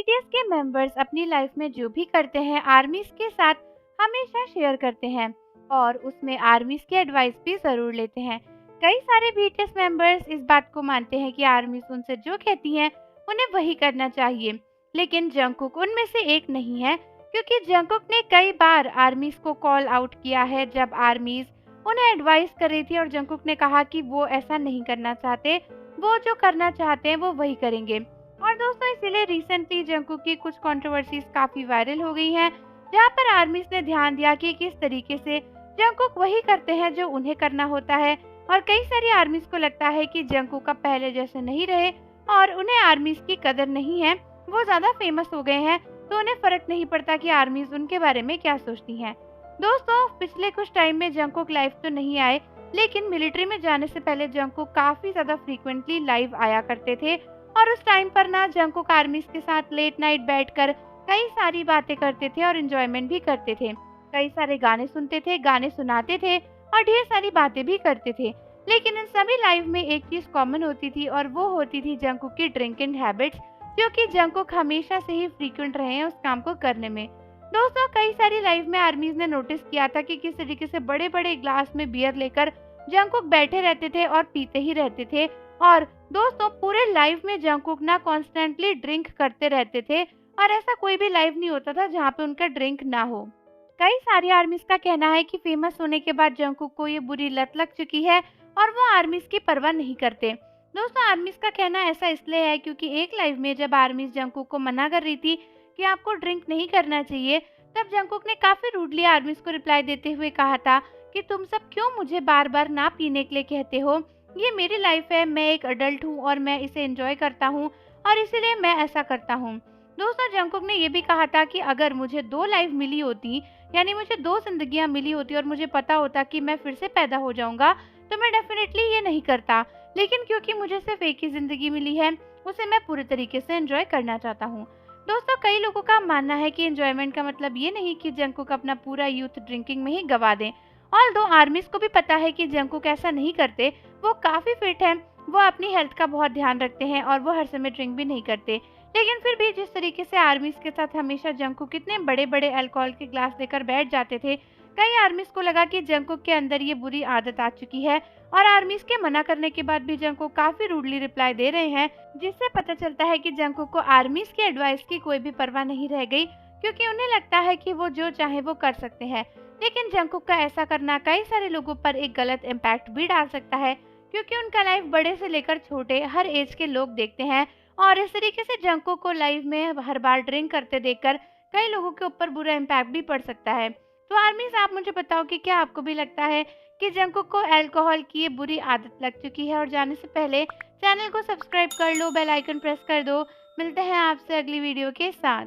BTS के members अपनी life में जो भी करते हैं आर्मीज के साथ हमेशा शेयर करते हैं और उसमें आर्मीज की एडवाइस भी जरूर लेते हैं। कई सारे बीटीएस मेंबर्स इस बात को मानते हैं कि आर्मीज उनसे जो कहती हैं उन्हें वही करना चाहिए, लेकिन जंगकुक उनमें से एक नहीं है, क्योंकि जंगकुक ने कई बार आर्मीज को कॉल आउट किया है जब आर्मीज उन्हें एडवाइस कर रही थी और जंगकुक ने कहा कि वो ऐसा नहीं करना चाहते, वो जो करना चाहते हैं वो वही करेंगे। और दोस्तों इसीलिए रिसेंटली जंगकुक की कुछ कंट्रोवर्सीज काफी वायरल हो गई हैं, जहां पर आर्मीज ने ध्यान दिया कि किस तरीके से जंगकुक वही करते हैं जो उन्हें करना होता है। और कई सारी आर्मीज को लगता है कि जंगकुक अब पहले जैसे नहीं रहे और उन्हें आर्मीज की कदर नहीं है, वो ज्यादा फेमस हो गए हैं, तो उन्हें फर्क नहीं पड़ता कि आर्मीज उनके बारे में क्या सोचती हैं। दोस्तों पिछले कुछ टाइम में जंगकुक लाइव तो नहीं आए, लेकिन मिलिट्री में जाने से पहले जंगकुक काफी ज्यादा फ्रीक्वेंटली लाइव आया करते थे और उस टाइम पर ना जंगकुक आर्मीज के साथ लेट नाइट बैठकर कई सारी बातें करते थे और एंजॉयमेंट भी करते थे। कई सारे गाने सुनते थे, गाने सुनाते थे और ढेर सारी बातें भी करते थे। लेकिन इन सभी लाइव में एक चीज कॉमन होती थी और वो होती थी जंगकुक की ड्रिंकिंग हैबिट्स, जो कि जंगकुक हमेशा से ही फ्रीक्वेंट रहे हैं उस काम को करने में। दोस्तों कई सारी लाइव में आर्मीज ने नोटिस किया था कि किस तरीके से बड़े बड़े ग्लास में बियर लेकर जंगकुक बैठे रहते थे और पीते ही रहते थे। और दोस्तों पूरे लाइव में जंगकुक ना कॉन्स्टेंटली ड्रिंक करते रहते थे और ऐसा कोई भी लाइव नहीं होता था जहाँ पे उनका ड्रिंक ना हो। कई सारी आर्मीज का कहना है कि फेमस होने के बाद जंगकुक को ये बुरी लत लग चुकी है और वो आर्मीज की परवाह नहीं करते। दोस्तों आर्मीज का कहना ऐसा इसलिए है क्योंकि एक लाइव में जब आर्मीज जंगकुक को मना कर रही थी कि आपको ड्रिंक नहीं करना चाहिए, तब जंगकुक ने काफी रूडली आर्मीज को रिप्लाई देते हुए कहा था कि तुम सब क्यों मुझे बार बार ना पीने के लिए कहते हो, ये मेरी लाइफ है, मैं एक अडल्ट हूँ और मैं इसे एंजॉय करता हूँ और इसीलिए मैं ऐसा करता हूँ। दोस्तों जंगकुक ने ये भी कहा था कि अगर मुझे 2 लाइफ मिली होती, यानी मुझे 2 जिंदगियां मिली होती और मुझे पता होता कि मैं फिर से पैदा हो जाऊंगा, तो मैं डेफिनेटली ये नहीं करता, लेकिन क्योंकि मुझे सिर्फ एक ही जिंदगी मिली है उसे मैं पूरे तरीके से एंजॉय करना चाहता हूँ। दोस्तों कई लोगों का मानना है कि एंजॉयमेंट का मतलब ये नहीं कि जंगकुक अपना पूरा यूथ ड्रिंकिंग में ही गवा दें। ऑल्दो आर्मीज को भी पता है कि जंगकुक ऐसा नहीं करते, वो काफी फिट हैं, वो अपनी हेल्थ का बहुत ध्यान रखते हैं और वो हर समय ड्रिंक भी नहीं करते। लेकिन फिर भी जिस तरीके से आर्मीज के साथ हमेशा जंगकुक कितने बड़े बड़े अल्कोहल के ग्लास लेकर बैठ जाते थे, कई आर्मीज को लगा कि जंगकुक के अंदर ये बुरी आदत आ चुकी है और आर्मीज के मना करने के बाद भी जंगकुक काफी रूडली रिप्लाई दे रहे हैं, जिससे पता चलता है कि जंगकुक को आर्मीज की एडवाइस की कोई भी परवाह नहीं रह गई, क्योंकि उन्हें लगता है कि वो जो चाहे वो कर सकते हैं। लेकिन जंगकुक का ऐसा करना कई सारे लोगों पर एक गलत इम्पैक्ट भी डाल सकता है, क्योंकि उनका लाइफ बड़े से लेकर छोटे हर एज के लोग देखते हैं और इस तरीके से जंगकुक को लाइव में हर बार ड्रिंक करते देखकर कई लोगों के ऊपर बुरा इम्पैक्ट भी पड़ सकता है। तो आर्मीज आप मुझे बताओ कि क्या आपको भी लगता है कि जंगकुक को अल्कोहल की ये बुरी आदत लग चुकी है? और जाने से पहले चैनल को सब्सक्राइब कर लो, बेल आइकन प्रेस कर दो। मिलते हैं आपसे अगली वीडियो के साथ।